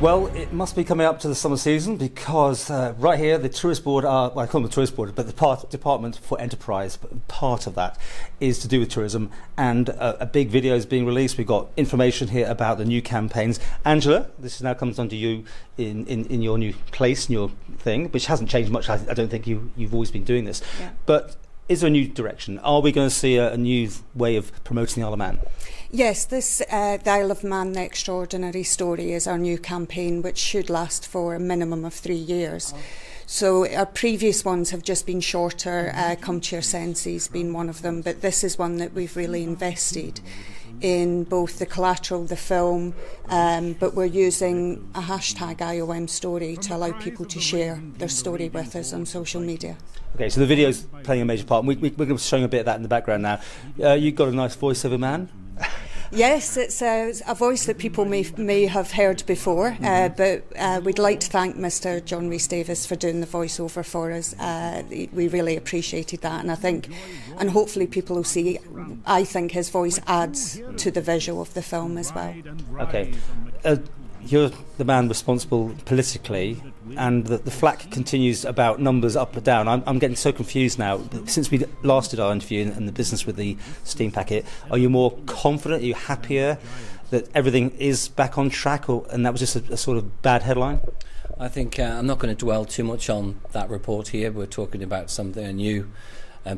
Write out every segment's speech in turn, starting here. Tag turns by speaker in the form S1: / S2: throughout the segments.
S1: Well, it must be coming up to the summer season because right here the tourist board are, well, I call them the tourist board, but the Department for Enterprise, part of that is to do with tourism, and a big video is being released. We've got information here about the new campaigns. Angela, this now comes under you in your new place, in your thing, which hasn't changed much. I don't think you've always been doing this. Yeah. But is there a new direction? Are we going to see a new way of promoting the Isle of Man?
S2: Yes, this The Isle of Man, The Extraordinary Story is our new campaign, which should last for a minimum of 3 years. So our previous ones have just been shorter, Come to Your Senses being one of them, but this is one that we've really invested in both the collateral, the film, but we're using a hashtag IOM story to allow people to share their story with us on social media.
S1: Okay, so the video's playing a major part. We're going to be showing a bit of that in the background now. You've got a nice voiceover man.
S2: Yes, it's a voice that people may have heard before, but we'd like to thank Mr. John Rhys-Davies for doing the voiceover for us. We really appreciated that, and hopefully people will see. I think his voice adds to the visual of the film as well. Okay. You're the man responsible politically, and the flack continues about numbers up or down. I'm getting so confused now. Since we last did our interview in the business with the steam packet, are you more confident? Are you happier that everything is back on track, and that was just a sort of bad headline?
S3: I think I'm not going to dwell too much on that report here. We're talking about something, a new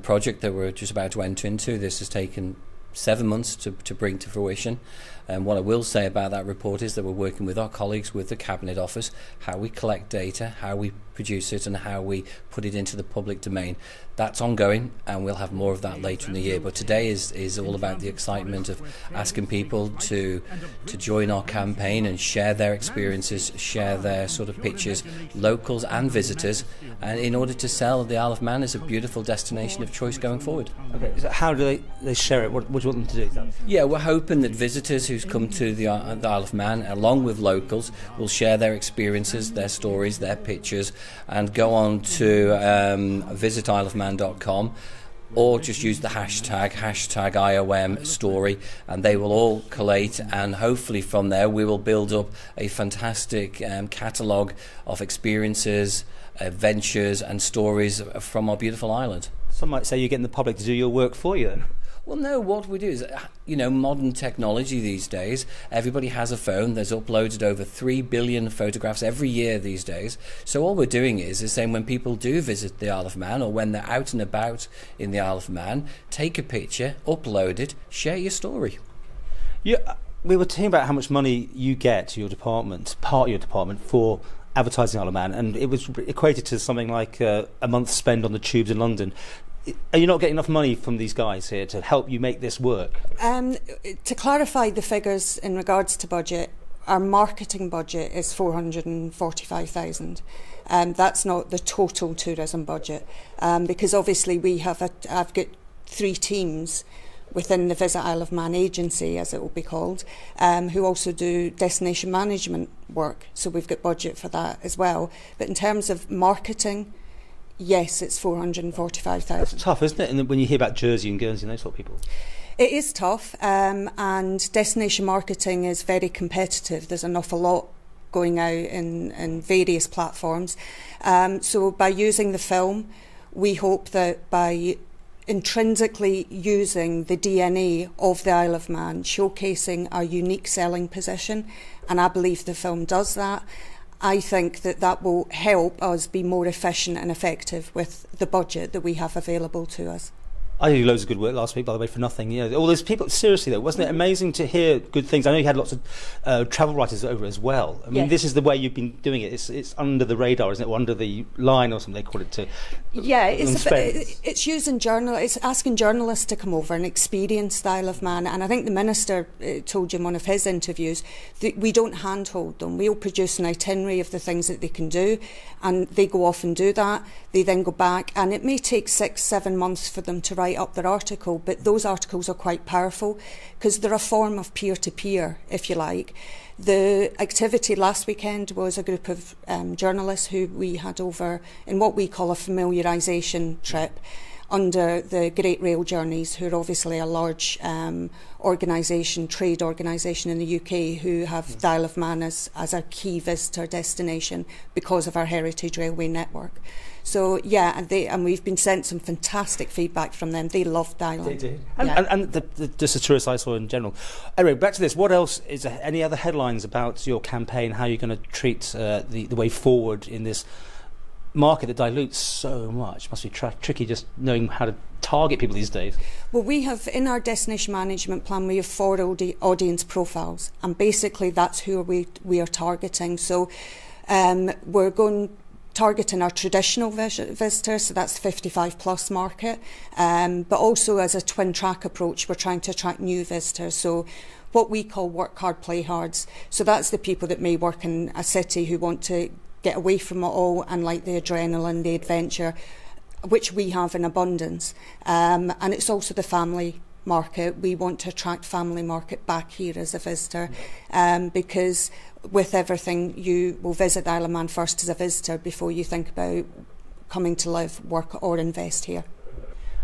S3: project that we're just about to enter into. This has taken 7 months to bring to fruition. And what I will say about that report is that we're working with our colleagues with the Cabinet Office, how we collect data, how we produce it and how we put it into the public domain. That's ongoing, and we'll have more of that later in the year. But today is all about the excitement of asking people to join our campaign and share their experiences, share their sort of pictures, locals and visitors, and in order to sell the Isle of Man as a beautiful destination of choice going forward.
S1: Okay, so how do they share it? What do you want them to do?
S3: Yeah, we're hoping that visitors who's come to the Isle of Man, along with locals, will share their experiences, their stories, their pictures, and go on to visitisleofman.com, or just use the hashtag IOM story, and they will all collate, and hopefully from there we will build up a fantastic catalogue of experiences, adventures and stories from our beautiful island.
S1: Some might say you're getting the public to do your work for you then.
S3: Well, no, what we do is, modern technology these days, everybody has a phone. There's uploaded over 3 billion photographs every year these days. So all we're doing is saying when people do visit the Isle of Man, or when they're out and about in the Isle of Man, take a picture, upload it, share your story.
S1: Yeah, we were talking about how much money you get to your department, part of your department, for advertising Isle of Man, and it was equated to something like a month's spend on the tubes in London. Are you not getting enough money from these guys here to help you make this work?
S2: To clarify the figures in regards to budget, our marketing budget is 445,000. That's not the total tourism budget, because obviously I've got 3 teams within the Visit Isle of Man agency, as it will be called, who also do destination management work. So we've got budget for that as well. But in terms of marketing, yes, it's 445,000.
S1: It's tough, isn't it? And when you hear about Jersey and Guernsey and those sort of people.
S2: It is tough, and destination marketing is very competitive. There's an awful lot going out in various platforms. So by using the film, we hope that by intrinsically using the DNA of the Isle of Man, showcasing our unique selling position, and I believe the film does that, I think that will help us be more efficient and effective with the budget that we have available to us.
S1: I did loads of good work last week, by the way, for nothing. All those people. Seriously, though, wasn't it amazing to hear good things? I know you had lots of travel writers over as well. I mean,
S2: yes.
S1: This is the way you've been doing it. It's under the radar, isn't it? Or under the line, or something they call it.
S2: It's using it's asking journalists to come over and experience the Isle of Man. And I think the Minister told you in one of his interviews that we don't handhold them. We'll produce an itinerary of the things that they can do, and they go off and do that. They then go back, and it may take 6-7 months for them to write up their article, but those articles are quite powerful because they're a form of peer-to-peer, if you like. The activity last weekend was a group of journalists who we had over in what we call a familiarisation trip under the Great Rail Journeys, who are obviously a large organisation, trade organisation in the UK, who have the Isle of Man as our key visitor destination because of our heritage railway network. So yeah, and we've been sent some fantastic feedback from them. They loved the island.
S1: They did, and just the tourist eyesore in general. Anyway, back to this. What else is there? Any other headlines about your campaign? How you're going to treat the way forward in this market that dilutes so much? Must be tricky just knowing how to target people these days.
S2: Well, we have, in our destination management plan, we have 4 audience profiles, and basically that's who we are targeting. So we're targeting our traditional visitors, so that's the 55 plus market, but also as a twin track approach, we're trying to attract new visitors, so what we call work hard, play hards. So that's the people that may work in a city who want to get away from it all and like the adrenaline, the adventure, which we have in abundance. And it's also the family market. We want to attract family market back here as a visitor, because with everything, you will visit the Isle of Man first as a visitor before you think about coming to live, work or invest here.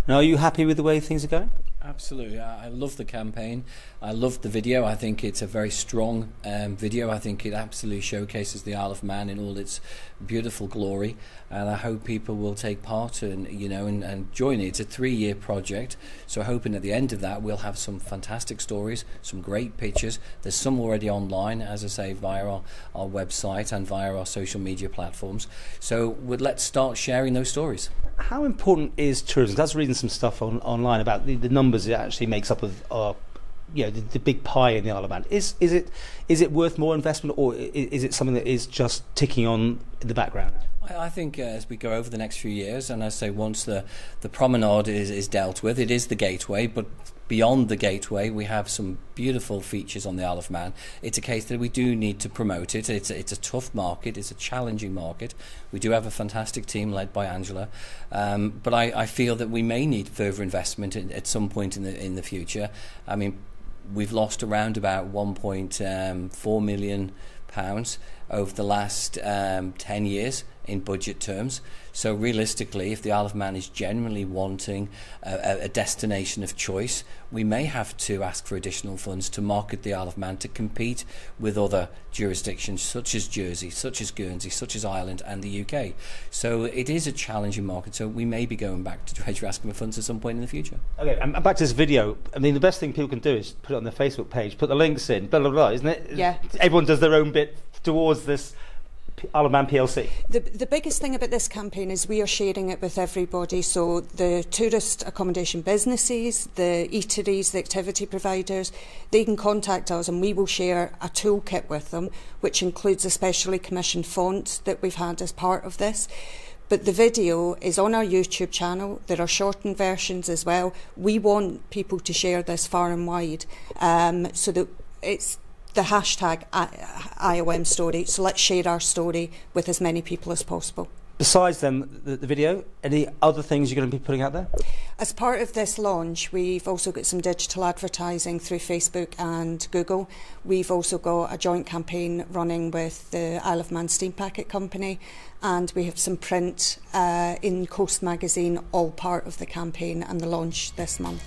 S1: Now, are you happy with the way things are going?
S3: Absolutely. I love the campaign. I love the video. I think it's a very strong video. I think it absolutely showcases the Isle of Man in all its beautiful glory, and I hope people will take part and and join it. It's a 3-year project, so hoping at the end of that we'll have some fantastic stories, some great pictures. There's some already online, as I say, via our website and via our social media platforms. So let's start sharing those stories.
S1: How important is tourism? I was reading some stuff online about the numbers it actually makes up of the big pie in the Isle of Man. Is it worth more investment, or is it something that is just ticking on in the background?
S3: I think as we go over the next few years, and I say once the promenade is dealt with, it is the gateway, but beyond the gateway we have some beautiful features on the Isle of Man. It's a case that we do need to promote it. It's a tough market, it's a challenging market. We do have a fantastic team led by Angela, but I feel that we may need further investment at some point in the future. I mean, we've lost around about £1.4 million over the last 10 years in budget terms. So realistically, if the Isle of Man is genuinely wanting a destination of choice, we may have to ask for additional funds to market the Isle of Man to compete with other jurisdictions such as Jersey, such as Guernsey, such as Ireland and the UK. So it is a challenging market, so we may be going back to Treasury asking for funds at some point in the future.
S1: Okay, and back to this video. I mean, the best thing people can do is put it on their Facebook page, put the links in, blah, blah, blah, isn't it?
S2: Yeah.
S1: Everyone does their own bit towards this Isle of Man PLC.
S2: The biggest thing about this campaign is we are sharing it with everybody. So the tourist accommodation businesses, the eateries, the activity providers, they can contact us and we will share a toolkit with them, which includes a specially commissioned font that we've had as part of this. But the video is on our YouTube channel. There are shortened versions as well. We want people to share this far and wide, so that it's the hashtag IOM story. So let's share our story with as many people as possible.
S1: Besides then the video, any other things you're going to be putting out there?
S2: As part of this launch, we've also got some digital advertising through Facebook and Google. We've also got a joint campaign running with the Isle of Man Steam Packet Company, and we have some print in Coast magazine, all part of the campaign and the launch this month.